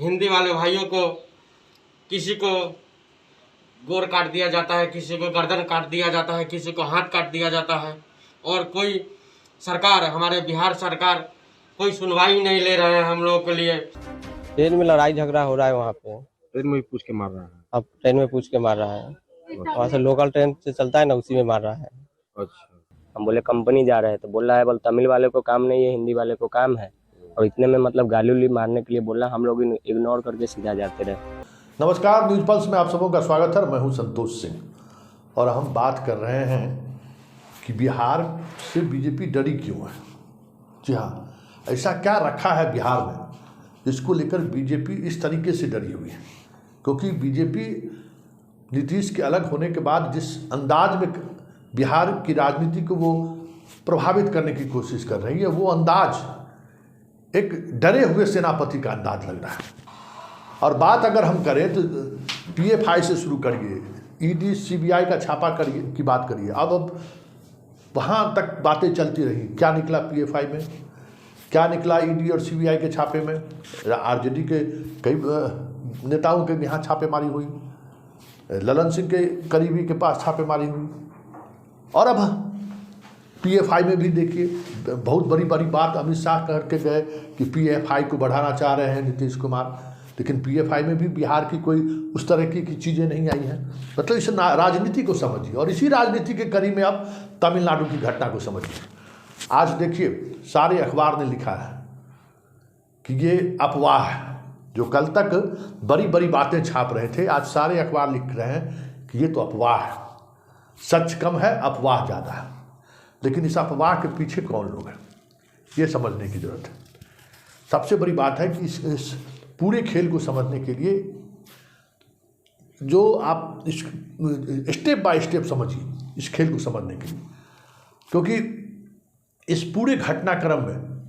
हिंदी वाले भाइयों को किसी को गोर काट दिया जाता है, किसी को गर्दन काट दिया जाता है, किसी को हाथ काट दिया जाता है और कोई सरकार, हमारे बिहार सरकार कोई सुनवाई नहीं ले रहे हैं हम लोगों के लिए। ट्रेन में लड़ाई झगड़ा हो रहा है वहाँ पे। ट्रेन में पूछ के मार रहा है। अब ट्रेन में पूछ के मार रहा है, वहाँ से लोकल ट्रेन से चलता है ना, उसी में मार रहा है। अच्छा, हम बोले कंपनी जा रहे हैं तो बोल रहा है बोल तमिल वाले को काम नहीं है, हिंदी वाले को काम है। और इतने में मतलब गाली उली मारने के लिए बोला, हम लोग इग्नोर करके सीधा जाते रहे। नमस्कार, न्यूज पल्स में आप सबों का स्वागत है। मैं हूं संतोष सिंह और हम बात कर रहे हैं कि बिहार से बीजेपी डरी क्यों है। जी हाँ, ऐसा क्या रखा है बिहार में जिसको लेकर बीजेपी इस तरीके से डरी हुई है। क्योंकि बीजेपी नीतीश के अलग होने के बाद जिस अंदाज में बिहार की राजनीति को वो प्रभावित करने की कोशिश कर रही है, वो अंदाज एक डरे हुए सेनापति का अंदाज लग रहा है। और बात अगर हम करें तो पीएफआई से शुरू करिए, ईडी सीबीआई का छापा करिए की बात करिए। अब वहाँ तक बातें चलती रही, क्या निकला पीएफआई में, क्या निकला ईडी और सीबीआई के छापे में। आरजेडी के कई नेताओं के यहाँ छापेमारी हुई, ललन सिंह के करीबी के पास छापेमारी हुई। और अब पीएफआई में भी देखिए, बहुत बड़ी बात अमित शाह करके गए कि पीएफआई को बढ़ाना चाह रहे हैं नीतीश कुमार, लेकिन पीएफआई में भी बिहार की कोई उस तरह की चीज़ें नहीं आई हैं। मतलब इस राजनीति को समझिए और इसी राजनीति के कड़ी में अब तमिलनाडु की घटना को समझिए। आज देखिए, सारे अखबार ने लिखा है कि ये अफवाह है। जो कल तक बड़ी बातें छाप रहे थे, आज सारे अखबार लिख रहे हैं कि ये तो अफवाह है, सच कम है, अफवाह ज़्यादा है। लेकिन इस अफवाह के पीछे कौन लोग हैं, ये समझने की ज़रूरत है। सबसे बड़ी बात है कि इस पूरे खेल को समझने के लिए जो आप इस स्टेप बाय स्टेप समझिए, इस खेल को समझने के लिए। क्योंकि इस पूरे घटनाक्रम में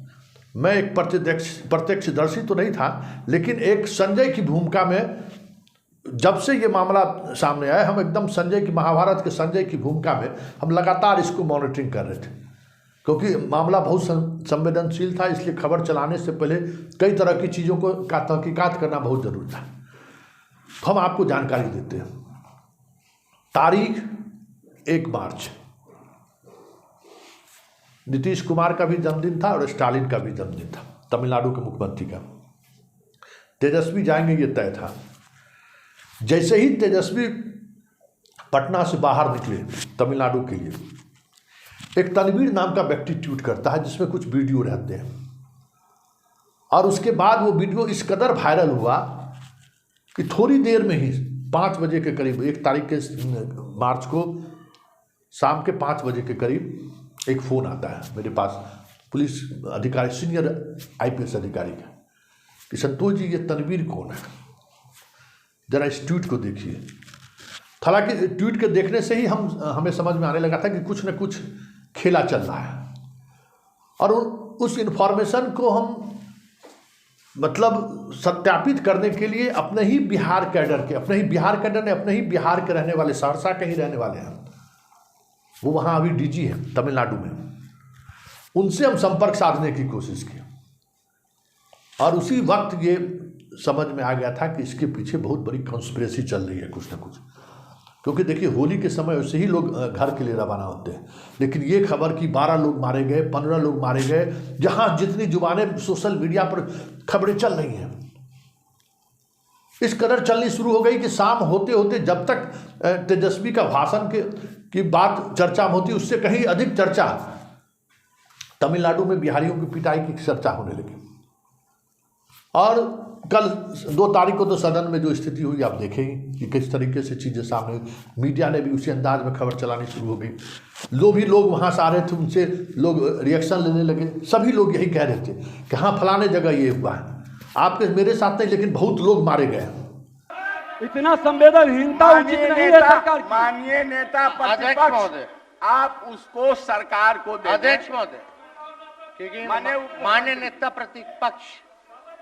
मैं एक प्रत्यक्षदर्शी तो नहीं था, लेकिन एक संजय की भूमिका में, जब से ये मामला सामने आया, हम एकदम संजय की, महाभारत के संजय की भूमिका में हम लगातार इसको मॉनिटरिंग कर रहे थे। क्योंकि मामला बहुत संवेदनशील था, इसलिए खबर चलाने से पहले कई तरह की चीज़ों को का तहकीकात करना बहुत ज़रूरी था। हम आपको जानकारी देते हैं। तारीख 1 मार्च, नीतीश कुमार का भी जन्मदिन था और स्टालिन का भी जन्मदिन था, तमिलनाडु के मुख्यमंत्री का। तेजस्वी जाएंगे ये तय था। जैसे ही तेजस्वी पटना से बाहर निकले तमिलनाडु के लिए, एक तनवीर नाम का व्यक्ति ट्वीट करता है जिसमें कुछ वीडियो रहते हैं। और उसके बाद वो वीडियो इस कदर वायरल हुआ कि थोड़ी देर में ही 5 बजे के करीब, 1 तारीख के मार्च को शाम के 5 बजे के करीब एक फ़ोन आता है मेरे पास, पुलिस अधिकारी, सीनियर आईपीएस अधिकारी का, कि संतोष जी ये तनवीर कौन है, ज़रा इस ट्वीट को देखिए। हालांकि ट्वीट के देखने से ही हमें समझ में आने लगा था कि कुछ न कुछ खेला चल रहा है। और उस इन्फॉर्मेशन को हम मतलब सत्यापित करने के लिए अपने ही बिहार कैडर ने अपने ही बिहार के रहने वाले, सहरसा के ही रहने वाले हैं, वो वहाँ अभी डीजी हैं तमिलनाडु में, उनसे हम संपर्क साधने की कोशिश की। और उसी वक्त ये समझ में आ गया था कि इसके पीछे बहुत बड़ी कॉन्स्पिरेसी चल रही है कुछ ना कुछ। क्योंकि देखिए, होली के समय वैसे ही लोग घर के लिए रवाना होते हैं, लेकिन ये खबर कि 12 लोग मारे गए, 15 लोग मारे गए, जहाँ जितनी जुबानें सोशल मीडिया पर खबरें चल रही हैं, इस कदर चलनी शुरू हो गई कि शाम होते होते, जब तक तेजस्वी का भाषण की बात चर्चा में होती, उससे कहीं अधिक चर्चा तमिलनाडु में बिहारियों की पिटाई की चर्चा होने लगी। और कल 2 तारीख को तो सदन में जो स्थिति हुई, आप देखें कि किस तरीके से चीज़ें सामने हुई। मीडिया ने भी उसी अंदाज में खबर चलानी शुरू हो गई। जो भी लोग वहाँ से आ रहे थे, उनसे लोग रिएक्शन लेने लगे। सभी लोग यही कह रहे थे कि हाँ, फलाने जगह ये हुआ है, आपके मेरे साथ नहीं, लेकिन बहुत लोग मारे गए। इतना संवेदनहीनता उचित नहीं है सरकार की। माननीय नेता प्रतिपक्ष, आप उसको सरकार को दे अध्यक्ष महोदय, क्योंकि माननीय नेता प्रतिपक्ष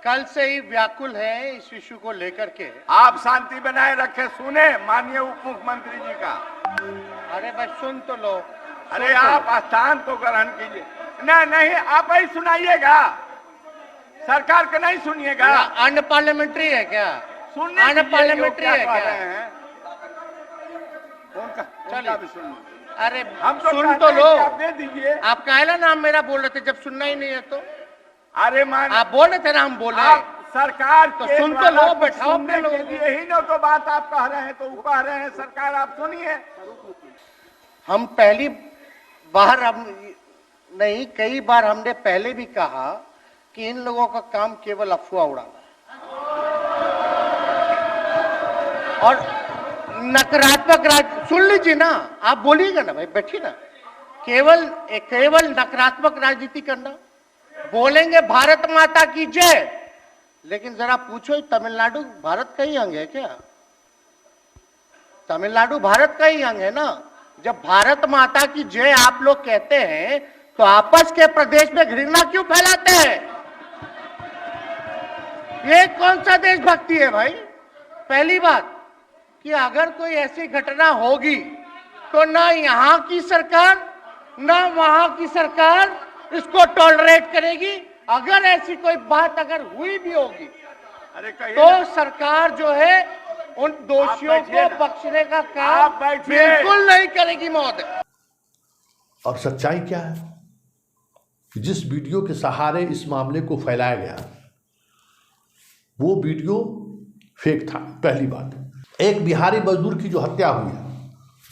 कल से ही व्याकुल है इस इशू को लेकर के। आप शांति बनाए रखे। सुने माननीय उप मुख्यमंत्री जी का। अरे बस सुन तो लो। अरे आप स्थान तो ग्रहण कीजिए। नहीं, आप ही सुनाइएगा। सरकार का नहीं सुनिएगा। अन पार्लियामेंट्री है क्या? सुनने अन पार्लियामेंट्री है कह क्या? रहे हैं। उनका भी सुन लो। अरे हम तो सुन कहते तो हैं लो। कि आप दे दीजिए। आप काहेला नाम मेरा बोल रहे थे जब सुनना ही नहीं है तो? अरे मान आप बोल रहे थे ना हम बोले। आप सरकार तो के सुन तो द्वारा लो, कुछ बैठाओ सुनने अपने के लोगों लिए ही ना तो बात आप कह रहे हैं, तो वो कह रहे हैं सरकार आप सुनिए। हम पहली बार हम नहीं, कई बार हमने पहले भी कहा कि इन लोगों का काम केवल अफवाह उड़ाना है और नकारात्मक सुन लीजिए ना, आप बोलिएगा ना भाई, बैठिए ना। केवल नकारात्मक राजनीति करना, बोलेंगे भारत माता की जय, लेकिन जरा पूछो तमिलनाडु भारत का ही अंग है क्या? तमिलनाडु भारत का ही अंग है ना। जब भारत माता की जय आप लोग कहते हैं तो आपस के प्रदेश में घृणा क्यों फैलाते हैं? ये कौन सा देशभक्ति है भाई? पहली बात कि अगर कोई ऐसी घटना होगी तो ना यहाँ की सरकार ना वहां की सरकार इसको टॉलरेट करेगी। अगर ऐसी कोई बात अगर हुई भी होगी अरे कहिए तो ना। सरकार जो है उन दोषियों बैठिए को ना। बख्शने का आप काम बैठिए। बिल्कुल नहीं करेगी महोदय। और सच्चाई क्या है कि जिस वीडियो के सहारे इस मामले को फैलाया गया वो वीडियो फेक था। पहली बात, एक बिहारी मजदूर की जो हत्या हुई है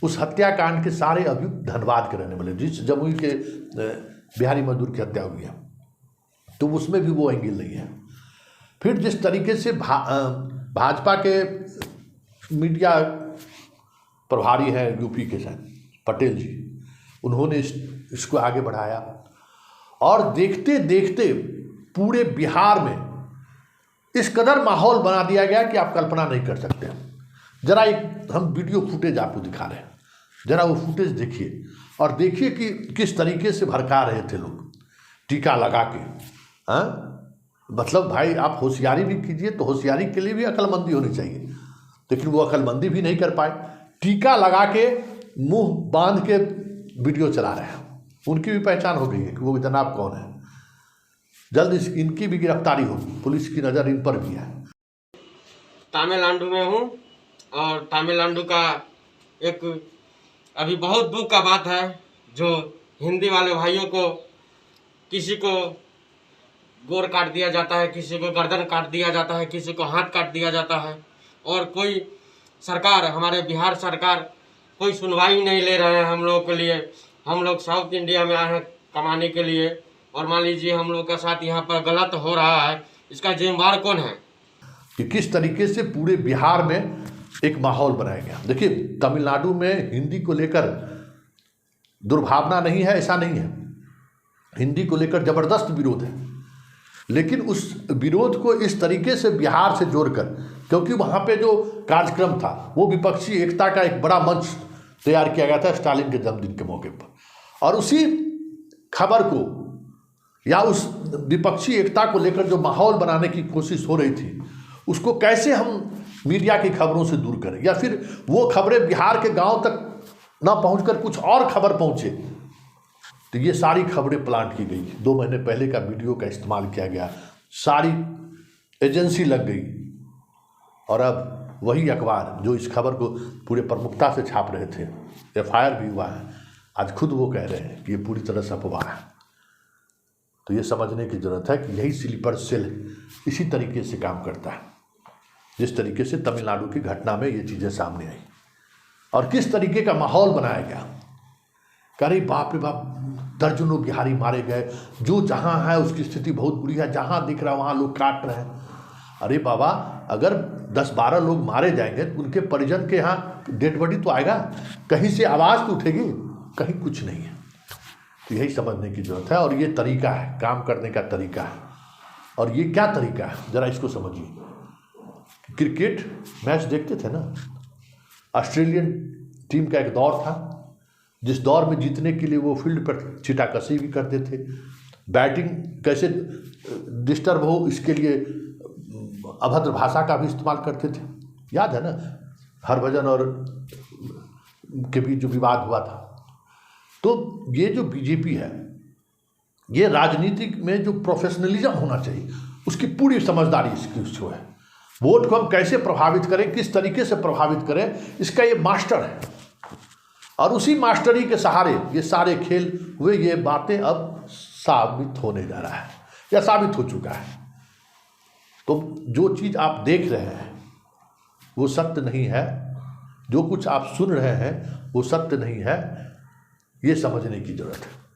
उस हत्याकांड के सारे अभियुक्त धनबाद के रहने वाले, जिस जमुई के बिहारी मजदूर की हत्या हुई है तो उसमें भी वो एंगल नहीं है। फिर जिस तरीके से भाजपा के मीडिया प्रभारी हैं यूपी के शायद पटेल जी, उन्होंने इसको आगे बढ़ाया और देखते देखते पूरे बिहार में इस कदर माहौल बना दिया गया कि आप कल्पना नहीं कर सकते। जरा एक हम वीडियो फुटेज आपको दिखा रहे हैं, जरा वो फुटेज देखिए और देखिए कि किस तरीके से भड़का रहे थे लोग टीका लगा के। मतलब भाई आप होशियारी भी कीजिए तो होशियारी के लिए भी अक्लमंदी होनी चाहिए, लेकिन वो अक्लमंदी भी नहीं कर पाए। टीका लगा के मुंह बांध के वीडियो चला रहे हैं। उनकी भी पहचान हो गई है कि वो जनाब कौन है। जल्द इनकी भी गिरफ्तारी होगी, पुलिस की नज़र इन पर भी है। तमिलनाडु में हूँ और तमिलनाडु का एक अभी बहुत दुख का बात है जो हिंदी वाले भाइयों को किसी को गोर काट दिया जाता है, किसी को गर्दन काट दिया जाता है, किसी को हाथ काट दिया जाता है और कोई सरकार, हमारे बिहार सरकार कोई सुनवाई नहीं ले रहे हैं हम लोगों के लिए। हम लोग साउथ इंडिया में आए हैं कमाने के लिए और मान लीजिए हम लोग के साथ यहाँ पर गलत हो रहा है, इसका जिम्मेदार कौन है? कि किस तरीके से पूरे बिहार में एक माहौल बनाया गया। देखिए तमिलनाडु में हिंदी को लेकर दुर्भावना नहीं है, ऐसा नहीं है। हिंदी को लेकर ज़बरदस्त विरोध है, लेकिन उस विरोध को इस तरीके से बिहार से जोड़कर, क्योंकि वहाँ पे जो कार्यक्रम था वो विपक्षी एकता का एक बड़ा मंच तैयार किया गया था स्टालिन के जन्मदिन के मौके पर, और उसी खबर को या उस विपक्षी एकता को लेकर जो माहौल बनाने की कोशिश हो रही थी उसको कैसे हम मीडिया की खबरों से दूर करें, या फिर वो खबरें बिहार के गांव तक ना पहुंचकर कुछ और खबर पहुंचे। तो ये सारी खबरें प्लांट की गई। 2 महीने पहले का वीडियो का इस्तेमाल किया गया, सारी एजेंसी लग गई और अब वही अखबार जो इस खबर को पूरे प्रमुखता से छाप रहे थे, FIR भी हुआ है, आज खुद वो कह रहे हैं कि ये पूरी तरह से अफवाह है। तो ये समझने की ज़रूरत है कि यही स्लीपर सेल इसी तरीके से काम करता है, जिस तरीके से तमिलनाडु की घटना में ये चीज़ें सामने आई और किस तरीके का माहौल बनाया गया। अरे बाप रे बाप, दर्जनों बिहारी मारे गए, जो जहाँ है उसकी स्थिति बहुत बुरी है, जहाँ दिख रहा है वहाँ लोग काट रहे हैं। अरे बाबा, अगर 10-12 लोग मारे जाएंगे तो उनके परिजन के यहाँ डेड बॉडी तो आएगा, कहीं से आवाज़ तो उठेगी, कहीं कुछ नहीं है। तो यही समझने की ज़रूरत है और ये तरीका है, काम करने का तरीका है। और ये क्या तरीका है ज़रा इसको समझिए। क्रिकेट मैच देखते थे ना, ऑस्ट्रेलियन टीम का एक दौर था जिस दौर में जीतने के लिए वो फील्ड पर छिटाकशी भी करते थे, बैटिंग कैसे डिस्टर्ब हो इसके लिए अभद्र भाषा का भी इस्तेमाल करते थे। याद है ना हरभजन और के बीच जो विवाद हुआ था। तो ये जो बीजेपी है, ये राजनीति में जो प्रोफेशनलिज्म होना चाहिए उसकी पूरी समझदारी इसको है। वोट को हम कैसे प्रभावित करें, किस तरीके से प्रभावित करें, इसका ये मास्टर है। और उसी मास्टरी के सहारे ये सारे खेल हुए, ये बातें अब साबित होने जा रहा है या साबित हो चुका है। तो जो चीज़ आप देख रहे हैं वो सत्य नहीं है, जो कुछ आप सुन रहे हैं वो सत्य नहीं है, ये समझने की जरूरत है।